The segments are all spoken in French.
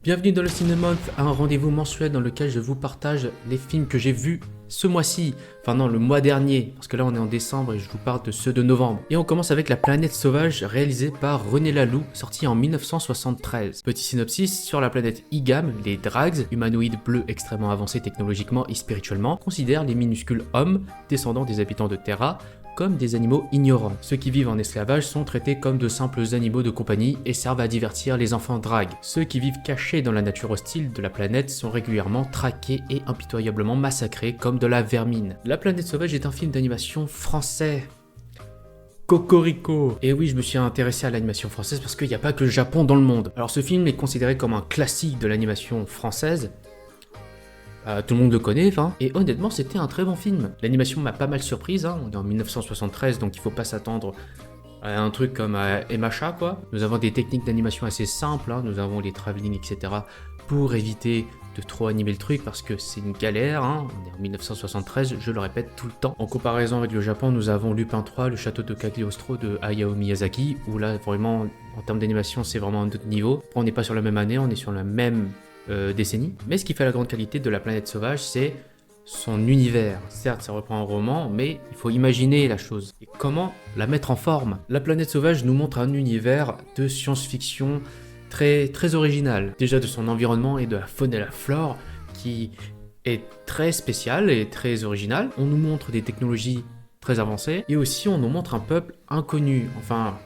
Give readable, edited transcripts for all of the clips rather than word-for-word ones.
Bienvenue dans le Cinemonth, un rendez-vous mensuel dans lequel je vous partage les films que j'ai vus ce mois-ci, enfin non, le mois dernier, parce que là on est en décembre et je vous parle de ceux de novembre. Et on commence avec La Planète Sauvage, réalisé par René Laloux, sorti en 1973. Petit synopsis, sur la planète Igam, les Drags, humanoïdes bleus extrêmement avancés technologiquement et spirituellement, considèrent les minuscules hommes, descendants des habitants de Terra, comme des animaux ignorants. Ceux qui vivent en esclavage sont traités comme de simples animaux de compagnie et servent à divertir les enfants drags. Ceux qui vivent cachés dans la nature hostile de la planète sont régulièrement traqués et impitoyablement massacrés comme de la vermine. La Planète Sauvage est un film d'animation français. Cocorico. Et oui, je me suis intéressé à l'animation française parce qu'il n'y a pas que le Japon dans le monde. Alors ce film est considéré comme un classique de l'animation française. Tout le monde le connaît, et honnêtement c'était un très bon film. L'animation m'a pas mal surprise, on est en 1973 donc il faut pas s'attendre à un truc comme MHA quoi. Nous avons des techniques d'animation assez simples, nous avons les travelling etc. pour éviter de trop animer le truc parce que c'est une galère, on est en 1973, je le répète tout le temps. En comparaison avec le Japon, nous avons Lupin 3, le château de Cagliostro de Hayao Miyazaki, où là vraiment en termes d'animation c'est vraiment un autre niveau. On n'est pas sur la même année, on est sur la même décennie. Mais ce qui fait la grande qualité de La Planète Sauvage, c'est son univers. Certes, ça reprend un roman, mais il faut imaginer la chose. Et comment la mettre en forme? La Planète Sauvage nous montre un univers de science-fiction très original. Déjà de son environnement et de la faune et la flore, qui est très spécial et très original. On nous montre des technologies très avancées, et aussi on nous montre un peuple inconnu, enfin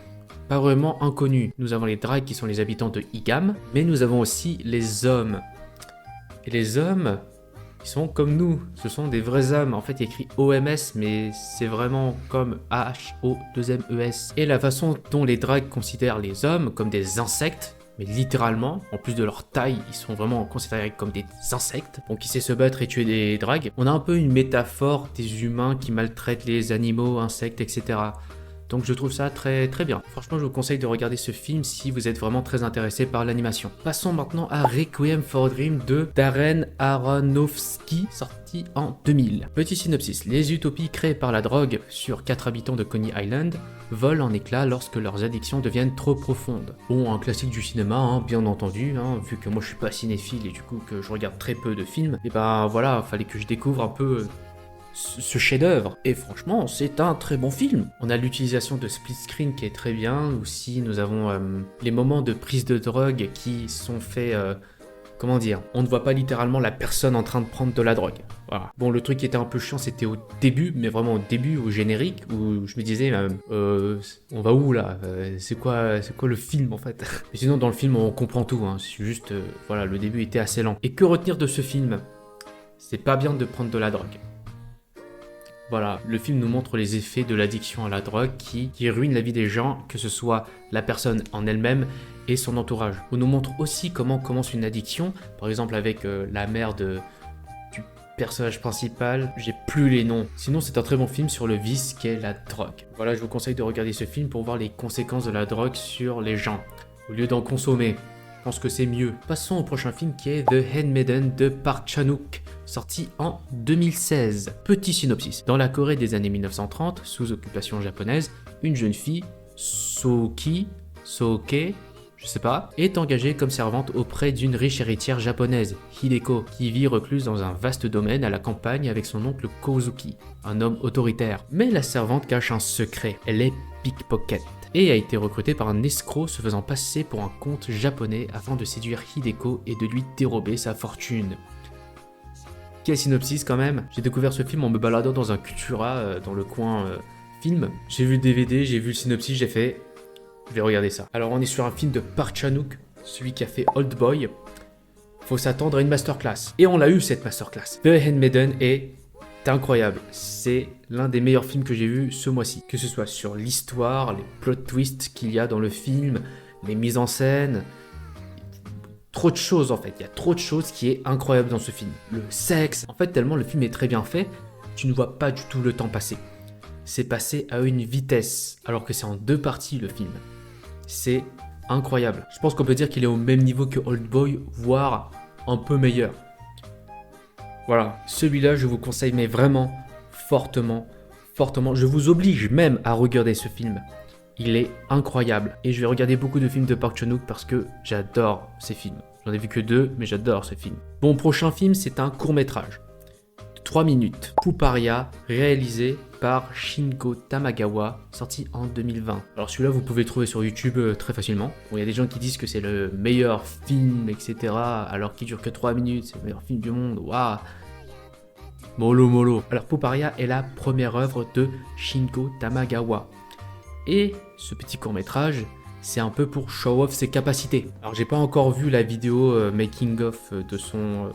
pas vraiment inconnu. Nous avons les Drags qui sont les habitants de Igam, mais nous avons aussi les hommes. Et les hommes, ils sont comme nous, ce sont des vrais hommes. En fait, il y a écrit OMS, mais c'est vraiment comme AHO2MES. Et la façon dont les Drags considèrent les hommes comme des insectes, mais littéralement, en plus de leur taille, ils sont vraiment considérés comme des insectes. Donc, qui sait se battre et tuer des Drags. On a un peu une métaphore des humains qui maltraitent les animaux, insectes, etc. Donc je trouve ça très bien. Franchement, je vous conseille de regarder ce film si vous êtes vraiment très intéressé par l'animation. Passons maintenant à Requiem for a Dream de Darren Aronofsky, sorti en 2000. Petit synopsis, les utopies créées par la drogue sur 4 habitants de Coney Island volent en éclats lorsque leurs addictions deviennent trop profondes. Bon, un classique du cinéma, bien entendu, vu que moi je suis pas cinéphile et du coup que je regarde très peu de films, et ben voilà, fallait que je découvre un peu ce chef-d'œuvre. Et franchement, c'est un très bon film. On a l'utilisation de split screen qui est très bien. Aussi, nous avons les moments de prise de drogue qui sont faits... comment dire? On ne voit pas littéralement la personne en train de prendre de la drogue. Voilà. Bon, le truc qui était un peu chiant, c'était au début, mais vraiment au début, au générique, où je me disais, on va où là? C'est quoi le film en fait? Mais sinon, dans le film, on comprend tout. C'est juste, voilà, le début était assez lent. Et que retenir de ce film? C'est pas bien de prendre de la drogue. Voilà, le film nous montre les effets de l'addiction à la drogue qui ruine la vie des gens, que ce soit la personne en elle-même et son entourage. On nous montre aussi comment commence une addiction, par exemple avec la mère du personnage principal, j'ai plus les noms. Sinon c'est un très bon film sur le vice qu'est la drogue. Voilà, je vous conseille de regarder ce film pour voir les conséquences de la drogue sur les gens, au lieu d'en consommer. Je pense que c'est mieux. Passons au prochain film qui est The Handmaiden de Park Chan-wook, sorti en 2016. Petit synopsis. Dans la Corée des années 1930, sous occupation japonaise, une jeune fille, Sooke, je sais pas, est engagée comme servante auprès d'une riche héritière japonaise, Hideko, qui vit recluse dans un vaste domaine à la campagne avec son oncle Kozuki, un homme autoritaire. Mais la servante cache un secret, elle est pickpocket, et a été recrutée par un escroc se faisant passer pour un comte japonais afin de séduire Hideko et de lui dérober sa fortune. Quel synopsis quand même. J'ai découvert ce film en me baladant dans un Cultura dans le coin film. J'ai vu le DVD, j'ai vu le synopsis, j'ai fait... Je vais regarder ça. Alors on est sur un film de Park Chan-wook, celui qui a fait Old Boy. Faut s'attendre à une masterclass. Et on l'a eu cette masterclass. The Handmaiden est incroyable. C'est l'un des meilleurs films que j'ai vu ce mois-ci. Que ce soit sur l'histoire, les plot twists qu'il y a dans le film, les mises en scène... Trop de choses en fait, il y a trop de choses qui est incroyable dans ce film. Le sexe, en fait tellement le film est très bien fait, tu ne vois pas du tout le temps passer. C'est passé à une vitesse, alors que c'est en 2 parties le film. C'est incroyable. Je pense qu'on peut dire qu'il est au même niveau que Old Boy, voire un peu meilleur. Voilà, celui-là je vous conseille mais vraiment fortement, je vous oblige même à regarder ce film. Il est incroyable. Et je vais regarder beaucoup de films de Park Chan-wook parce que j'adore ces films. J'en ai vu que 2, mais j'adore ce film. Bon, prochain film, c'est un court-métrage. 3 minutes. Pouparia, réalisé par Shingo Tamagawa, sorti en 2020. Alors celui-là, vous pouvez le trouver sur YouTube très facilement. Bon, il y a des gens qui disent que c'est le meilleur film, etc. Alors qu'il dure que 3 minutes, c'est le meilleur film du monde. Waouh. Mollo mollo. Alors Pouparia est la première œuvre de Shingo Tamagawa. Et ce petit court-métrage, c'est un peu pour show off ses capacités. Alors j'ai pas encore vu la vidéo making of de son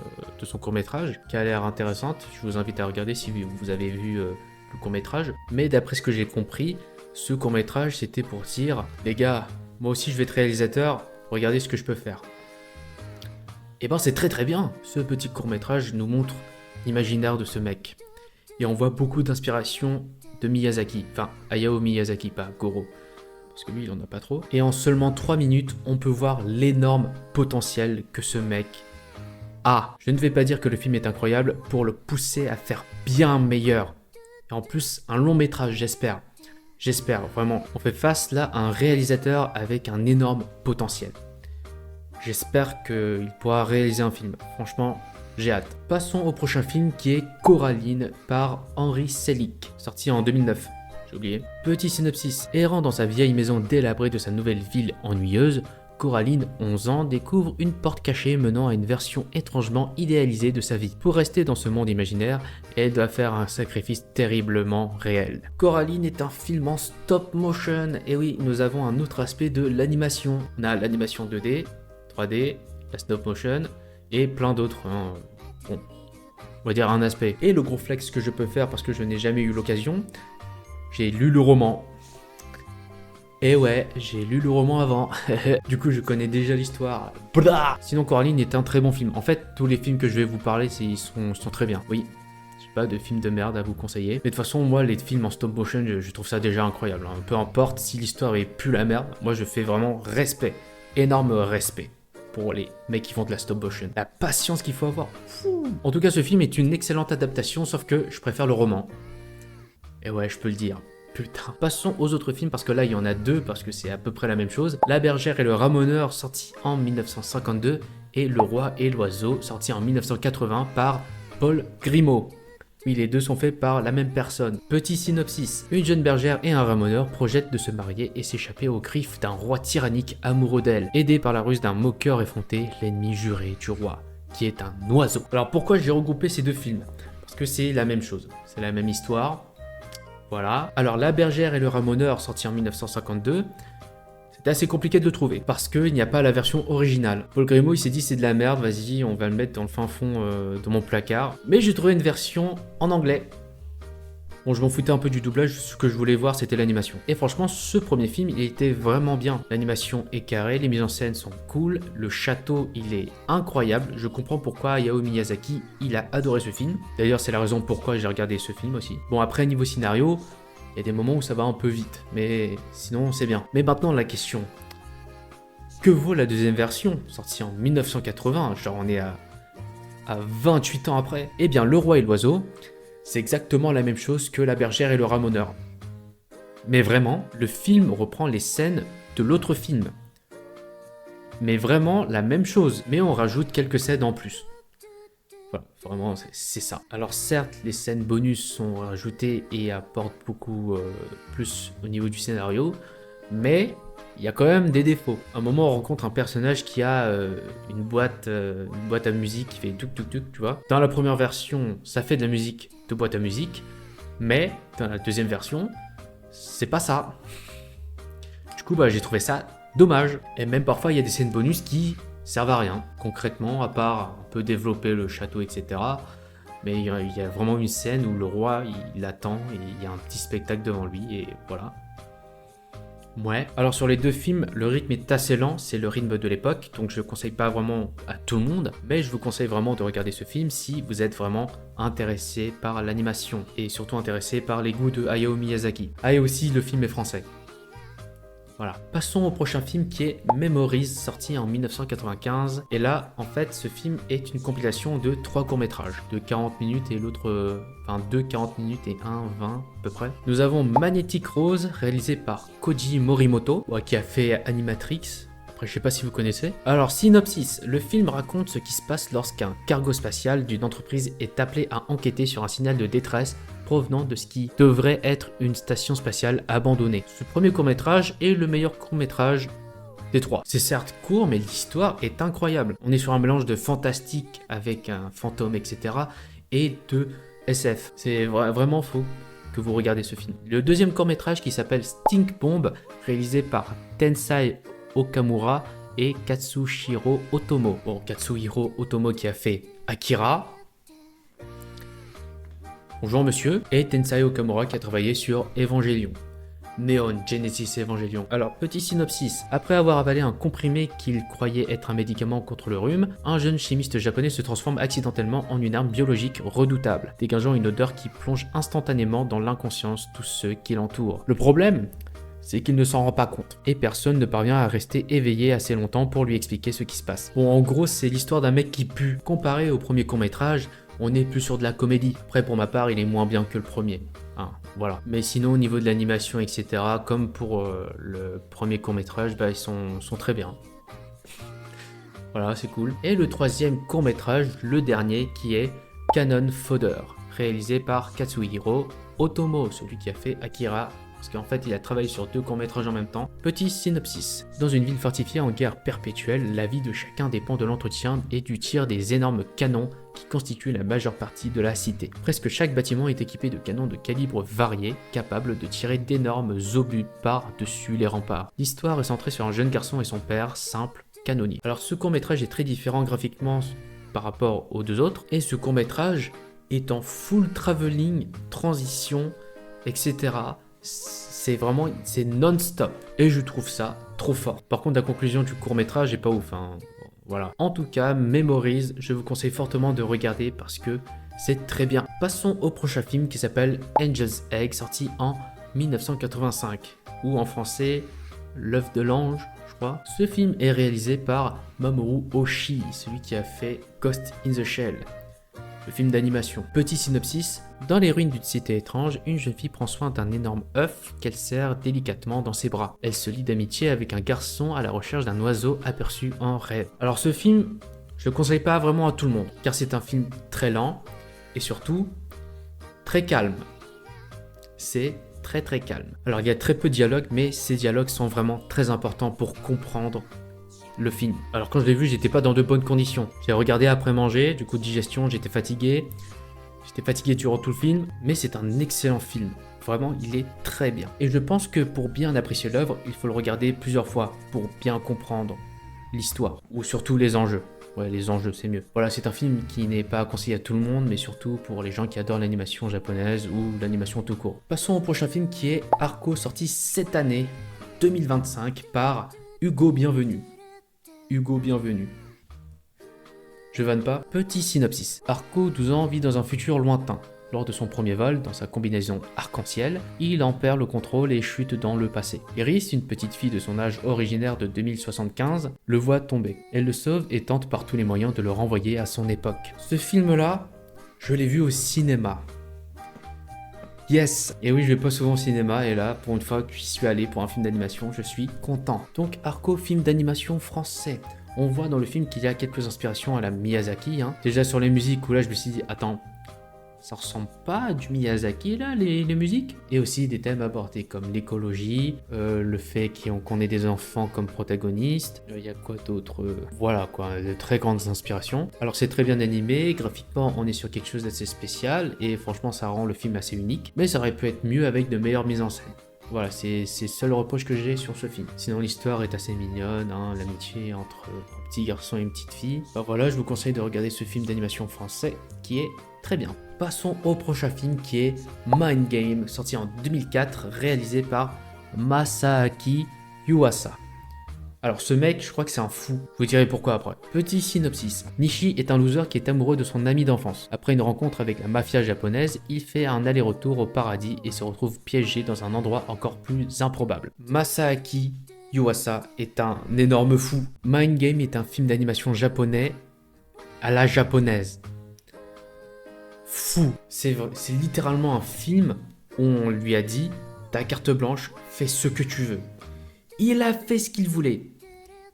court-métrage, qui a l'air intéressante. Je vous invite à regarder si vous avez vu le court-métrage. Mais d'après ce que j'ai compris, ce court-métrage c'était pour dire, les gars, moi aussi je vais être réalisateur, regardez ce que je peux faire. Et ben c'est très très bien. Ce petit court-métrage nous montre l'imaginaire de ce mec. Et on voit beaucoup d'inspiration de Miyazaki, enfin Hayao Miyazaki, pas Goro. Parce que lui, il en a pas trop. Et en seulement 3 minutes, on peut voir l'énorme potentiel que ce mec a. Je ne vais pas dire que le film est incroyable pour le pousser à faire bien meilleur. Et en plus, un long métrage, j'espère. J'espère, vraiment. On fait face là à un réalisateur avec un énorme potentiel. J'espère qu'il pourra réaliser un film. Franchement, j'ai hâte. Passons au prochain film qui est Coraline par Henry Selick, sorti en 2009. J'ai oublié. Petit synopsis. Errant dans sa vieille maison délabrée de sa nouvelle ville ennuyeuse, Coraline, 11 ans, découvre une porte cachée menant à une version étrangement idéalisée de sa vie. Pour rester dans ce monde imaginaire, elle doit faire un sacrifice terriblement réel. Coraline est un film en stop motion. Et oui, nous avons un autre aspect de l'animation. On a l'animation 2D, 3D, la stop motion et plein d'autres. Bon, on va dire un aspect. Et le gros flex que je peux faire parce que je n'ai jamais eu l'occasion, j'ai lu le roman. Et ouais, j'ai lu le roman avant. Du coup, je connais déjà l'histoire. Sinon, Coraline est un très bon film. En fait, tous les films que je vais vous parler, ils sont très bien. Oui, j'ai pas de films de merde à vous conseiller. Mais de toute façon, moi, les films en stop motion, je trouve ça déjà incroyable. Hein. Peu importe si l'histoire est plus la merde, moi, je fais vraiment respect. Énorme respect pour les mecs qui font de la stop motion. La patience qu'il faut avoir. En tout cas, ce film est une excellente adaptation, sauf que je préfère le roman. Et ouais, je peux le dire. Putain. Passons aux autres films parce que là, il y en a 2 parce que c'est à peu près la même chose. La bergère et le ramoneur, sorti en 1952, et Le roi et l'oiseau, sorti en 1980 par Paul Grimaud. Oui, les deux sont faits par la même personne. Petit synopsis. Une jeune bergère et un ramoneur projettent de se marier et s'échapper aux griffes d'un roi tyrannique amoureux d'elle. Aidé par la ruse d'un moqueur effronté, l'ennemi juré du roi, qui est un oiseau. Alors pourquoi j'ai regroupé ces deux films? Parce que c'est la même chose. C'est la même histoire. Voilà. Alors La bergère et le ramoneur, sorti en 1952, c'était assez compliqué de le trouver parce qu'il n'y a pas la version originale. Paul Grimaud il s'est dit c'est de la merde, vas-y on va le mettre dans le fin fond de mon placard. Mais j'ai trouvé une version en anglais. Bon, je m'en foutais un peu du doublage, ce que je voulais voir c'était l'animation. Et franchement, ce premier film il était vraiment bien. L'animation est carrée, les mises en scène sont cool, le château il est incroyable. Je comprends pourquoi Hayao Miyazaki il a adoré ce film. D'ailleurs, c'est la raison pourquoi j'ai regardé ce film aussi. Bon, après, niveau scénario, il y a des moments où ça va un peu vite, mais sinon c'est bien. Mais maintenant, la question. Que vaut la deuxième version, sortie en 1980, genre on est à 28 ans après? Eh bien, Le roi et l'oiseau, c'est exactement la même chose que La bergère et le ramoneur. Mais vraiment, le film reprend les scènes de l'autre film. Mais vraiment la même chose, mais on rajoute quelques scènes en plus. Voilà, vraiment c'est ça. Alors certes, les scènes bonus sont rajoutées et apportent beaucoup plus au niveau du scénario, mais il y a quand même des défauts. À un moment, on rencontre un personnage qui a une boîte à musique qui fait tuk tuk tuk, tu vois. Dans la première version, ça fait de la musique de boîte à musique, mais dans la deuxième version, c'est pas ça. Du coup, j'ai trouvé ça dommage. Et même parfois, il y a des scènes bonus qui servent à rien, concrètement, à part un peu développer le château, etc. Mais il y a vraiment une scène où le roi, il attend et il y a un petit spectacle devant lui, et voilà. Ouais. Alors sur les deux films, le rythme est assez lent, c'est le rythme de l'époque, donc je ne conseille pas vraiment à tout le monde, mais je vous conseille vraiment de regarder ce film si vous êtes vraiment intéressé par l'animation, et surtout intéressé par les goûts de Hayao Miyazaki. Ah, et aussi le film est français. Voilà. Passons au prochain film qui est Memories, sorti en 1995. Et là, en fait, ce film est une compilation de 3 courts-métrages, de 40 minutes et l'autre, 2 40 minutes et 1 20 à peu près. Nous avons Magnetic Rose, réalisé par Koji Morimoto, qui a fait Animatrix, Après, je sais pas si vous connaissez. Alors, synopsis. Le film raconte ce qui se passe lorsqu'un cargo spatial d'une entreprise est appelé à enquêter sur un signal de détresse provenant de ce qui devrait être une station spatiale abandonnée. Ce premier court-métrage est le meilleur court-métrage des trois. C'est certes court, mais l'histoire est incroyable. On est sur un mélange de fantastique avec un fantôme, etc. et de SF. C'est vraiment faux que vous regardez ce film. Le deuxième court-métrage qui s'appelle Stink Bomb, réalisé par Tensai Okamura et Katsuhiro Otomo. Bon, Katsuhiro Otomo qui a fait Akira. Bonjour monsieur. Et Tensai Okamura qui a travaillé sur Evangelion. Neon Genesis Evangelion. Alors, petit synopsis. Après avoir avalé un comprimé qu'il croyait être un médicament contre le rhume, un jeune chimiste japonais se transforme accidentellement en une arme biologique redoutable, dégageant une odeur qui plonge instantanément dans l'inconscience tous ceux qui l'entourent. Le problème, c'est qu'il ne s'en rend pas compte, et personne ne parvient à rester éveillé assez longtemps pour lui expliquer ce qui se passe. Bon, en gros, c'est l'histoire d'un mec qui pue. Comparé au premier court-métrage, on est plus sur de la comédie. Après, pour ma part, il est moins bien que le premier. Voilà. Mais sinon, au niveau de l'animation, etc., comme pour le premier court-métrage, bah, ils sont très bien. Voilà, c'est cool. Et le troisième court-métrage, le dernier, qui est Cannon Fodder, réalisé par Katsuhiro Otomo, celui qui a fait Akira, parce qu'en fait, il a travaillé sur 2 courts-métrages en même temps. Petit synopsis. Dans une ville fortifiée en guerre perpétuelle, la vie de chacun dépend de l'entretien et du tir des énormes canons qui constituent la majeure partie de la cité. Presque chaque bâtiment est équipé de canons de calibres variés, capables de tirer d'énormes obus par-dessus les remparts. L'histoire est centrée sur un jeune garçon et son père, simple canonnier. Alors ce court-métrage est très différent graphiquement par rapport aux 2 autres, et ce court-métrage est en full travelling, transition, etc. C'est non-stop. Et je trouve ça trop fort. Par contre, la conclusion du court-métrage est pas ouf. Voilà. En tout cas, Memories, je vous conseille fortement de regarder parce que c'est très bien. Passons au prochain film qui s'appelle Angel's Egg, sorti en 1985. Ou en français, L'œuf de l'ange, je crois. Ce film est réalisé par Mamoru Oshii, celui qui a fait Ghost in the Shell. Le film d'animation. Petit synopsis. Dans les ruines d'une cité étrange, une jeune fille prend soin d'un énorme œuf qu'elle serre délicatement dans ses bras. Elle se lie d'amitié avec un garçon à la recherche d'un oiseau aperçu en rêve. Alors ce film, je le conseille pas vraiment à tout le monde, car c'est un film très lent et surtout très calme. C'est très calme. Alors il y a très peu de dialogues, mais ces dialogues sont vraiment très importants pour comprendre le film. Alors quand je l'ai vu, j'étais pas dans de bonnes conditions. J'ai regardé après manger, du coup digestion, j'étais fatigué. J'étais fatigué durant tout le film, mais c'est un excellent film. Vraiment, il est très bien. Et je pense que pour bien apprécier l'œuvre, il faut le regarder plusieurs fois pour bien comprendre l'histoire, ou surtout les enjeux. Ouais, les enjeux, c'est mieux. Voilà, c'est un film qui n'est pas conseillé à tout le monde, mais surtout pour les gens qui adorent l'animation japonaise ou l'animation tout court. Passons au prochain film qui est Arco, sorti cette année, 2025, par Hugo Bienvenu. Hugo Bienvenu. Je vanne pas. Petit synopsis. Arco, 12 ans, vit dans un futur lointain. Lors de son premier vol, dans sa combinaison arc-en-ciel, il en perd le contrôle et chute dans le passé. Iris, une petite fille de son âge originaire de 2075, le voit tomber. Elle le sauve et tente par tous les moyens de le renvoyer à son époque. Ce film-là, je l'ai vu au cinéma. Yes! Et oui, je vais pas souvent au cinéma, et là, pour une fois que j'y suis allé pour un film d'animation, je suis content. Donc, Arco, film d'animation français. On voit dans le film qu'il y a quelques inspirations à la Miyazaki. Déjà sur les musiques, où là, je me suis dit, attends, ça ressemble pas à du Miyazaki, là, les musiques? Et aussi des thèmes abordés comme l'écologie, le fait qu'on ait des enfants comme protagonistes. Il y a quoi d'autre? Voilà, quoi, de très grandes inspirations. Alors, c'est très bien animé, graphiquement, on est sur quelque chose d'assez spécial, et franchement, ça rend le film assez unique. Mais ça aurait pu être mieux avec de meilleures mises en scène. Voilà, c'est le seul reproche que j'ai sur ce film. Sinon, l'histoire est assez mignonne, l'amitié entre un petit garçon et une petite fille. Voilà, je vous conseille de regarder ce film d'animation français qui est très bien. Passons au prochain film qui est Mind Game, sorti en 2004, réalisé par Masaaki Yuasa. Alors ce mec, je crois que c'est un fou. Vous direz pourquoi après. Petit synopsis. Nishi est un loser qui est amoureux de son ami d'enfance. Après une rencontre avec la mafia japonaise, il fait un aller-retour au paradis et se retrouve piégé dans un endroit encore plus improbable. Masaaki Yuasa est un énorme fou. Mind Game est un film d'animation japonais à la japonaise. Fou. C'est littéralement un film où on lui a dit, ta carte blanche, fais ce que tu veux. Il a fait ce qu'il voulait.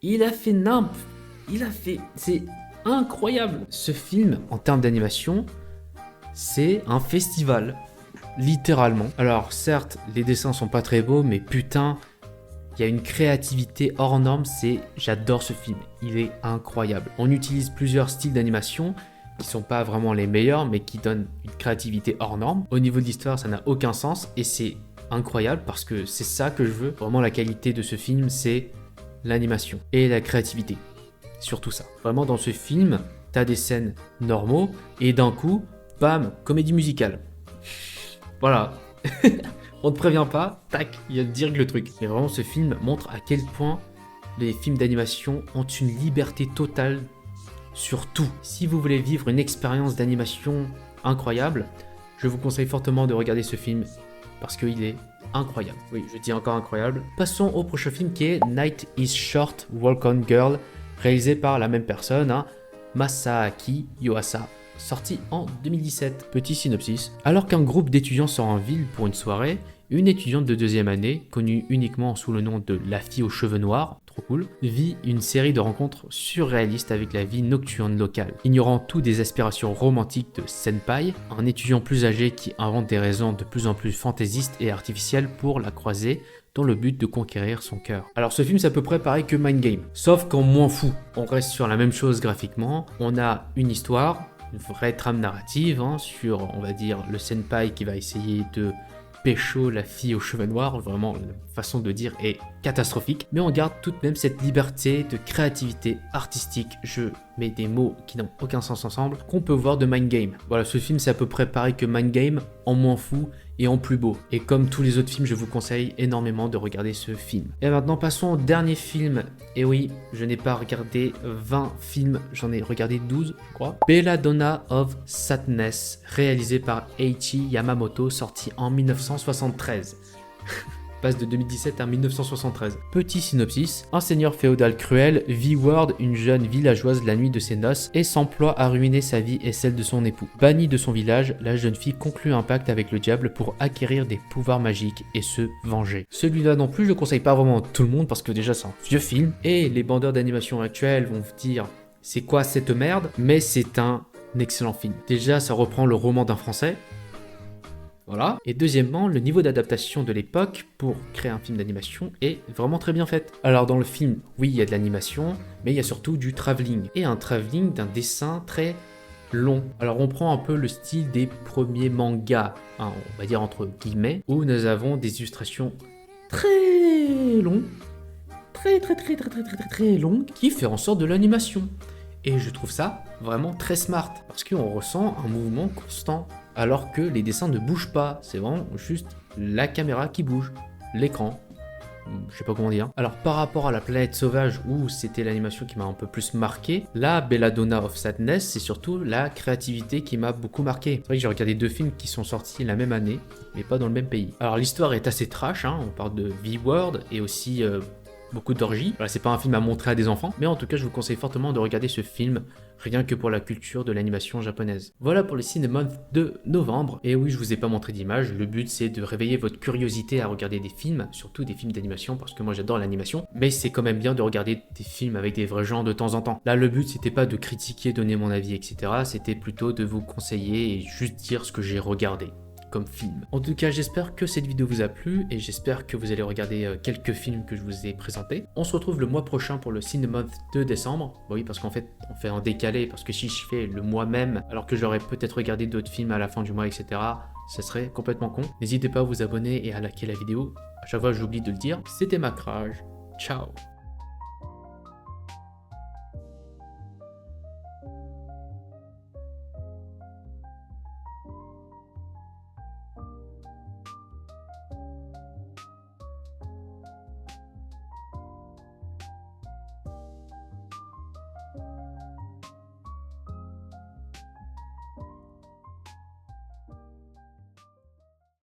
Il a fait c'est incroyable. Ce film, en termes d'animation, c'est un festival, littéralement. Alors certes, les dessins sont pas très beaux, mais putain, il y a une créativité hors norme, j'adore ce film, il est incroyable. On utilise plusieurs styles d'animation qui sont pas vraiment les meilleurs, mais qui donnent une créativité hors norme. Au niveau de l'histoire, ça n'a aucun sens, et c'est incroyable parce que c'est ça que je veux. Vraiment, la qualité de ce film, c'est l'animation et la créativité. Surtout ça. Vraiment, dans ce film, t'as des scènes normaux, et d'un coup, bam, comédie musicale. Voilà. On te prévient pas, tac, il y a direct le truc. Et vraiment, ce film montre à quel point les films d'animation ont une liberté totale sur tout. Si vous voulez vivre une expérience d'animation incroyable, je vous conseille fortement de regarder ce film parce qu'il est incroyable. Oui, je dis encore incroyable. Passons au prochain film qui est Night is Short, Walk On Girl, réalisé par la même personne, Masaaki Yuasa, sorti en 2017. Petit synopsis. Alors qu'un groupe d'étudiants sort en ville pour une soirée, une étudiante de deuxième année, connue uniquement sous le nom de la fille aux cheveux noirs, trop cool, vit une série de rencontres surréalistes avec la vie nocturne locale. Ignorant tout des aspirations romantiques de Senpai, un étudiant plus âgé qui invente des raisons de plus en plus fantaisistes et artificielles pour la croiser, dans le but de conquérir son cœur. Alors ce film c'est à peu près pareil que Mind Game, sauf qu'en moins fou. On reste sur la même chose graphiquement, on a une histoire, une vraie trame narrative sur, on va dire, le senpai qui va essayer de pécho la fille aux cheveux noirs, vraiment la façon de dire est catastrophique, mais on garde tout de même cette liberté de créativité artistique, je mets des mots qui n'ont aucun sens ensemble, qu'on peut voir de Mind Game. Voilà, ce film c'est à peu près pareil que Mind Game, en moins fou et en plus beau. Et comme tous les autres films, je vous conseille énormément de regarder ce film. Et maintenant passons au dernier film. Et oui, je n'ai pas regardé 20 films, j'en ai regardé 12 je crois. Belladonna of Sadness, réalisé par Eiichi Yamamoto, sorti en 1973. Passe de 2017 à 1973. Petit synopsis, un seigneur féodal cruel vit Ward, une jeune villageoise, la nuit de ses noces et s'emploie à ruiner sa vie et celle de son époux. Bannie de son village, la jeune fille conclut un pacte avec le diable pour acquérir des pouvoirs magiques et se venger. Celui-là non plus, je le conseille pas vraiment à tout le monde parce que déjà c'est un vieux film et les bandeurs d'animation actuels vont vous dire c'est quoi cette merde, mais c'est un excellent film. Déjà, ça reprend le roman d'un Français. Voilà. Et deuxièmement, le niveau d'adaptation de l'époque pour créer un film d'animation est vraiment très bien fait. Alors dans le film, oui, il y a de l'animation, mais il y a surtout du travelling. Et un travelling d'un dessin très long. Alors on prend un peu le style des premiers mangas, on va dire entre guillemets, où nous avons des illustrations très longues, très longues, qui fait en sorte de l'animation. Et je trouve ça vraiment très smart, parce qu'on ressent un mouvement constant. Alors que les dessins ne bougent pas, c'est vraiment juste la caméra qui bouge, l'écran, je sais pas comment dire. Alors par rapport à La Planète Sauvage où c'était l'animation qui m'a un peu plus marqué, là Belladonna of Sadness c'est surtout la créativité qui m'a beaucoup marqué. C'est vrai que j'ai regardé deux films qui sont sortis la même année, mais pas dans le même pays. Alors l'histoire est assez trash, on parle de V-Word et aussi beaucoup d'orgies. Voilà, c'est pas un film à montrer à des enfants, mais en tout cas je vous conseille fortement de regarder ce film, rien que pour la culture de l'animation japonaise. Voilà pour le Cinemonth de novembre, et oui je vous ai pas montré d'image, le but c'est de réveiller votre curiosité à regarder des films, surtout des films d'animation, parce que moi j'adore l'animation, mais c'est quand même bien de regarder des films avec des vrais gens de temps en temps. Là le but c'était pas de critiquer, donner mon avis, etc. C'était plutôt de vous conseiller et juste dire ce que j'ai regardé comme film. En tout cas, j'espère que cette vidéo vous a plu et j'espère que vous allez regarder quelques films que je vous ai présentés. On se retrouve le mois prochain pour le Cinemonth de décembre. Bah oui, parce qu'en fait, on fait un décalé, parce que si je fais le mois même, alors que j'aurais peut-être regardé d'autres films à la fin du mois, etc., ça serait complètement con. N'hésitez pas à vous abonner et à liker la vidéo. À chaque fois, j'oublie de le dire. C'était Macrage. Ciao.